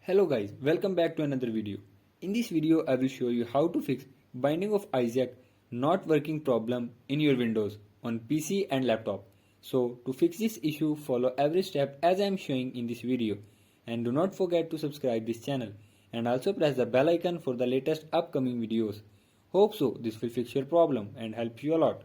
Hello guys, welcome back to another video. In this video I will show you how to fix Binding of Isaac not working problem in your Windows on PC and laptop. So to fix this issue, follow every step as I am showing in this video, and do not forget to subscribe this channel and also press the bell icon for the latest upcoming videos. Hope so this will fix your problem and help you a lot.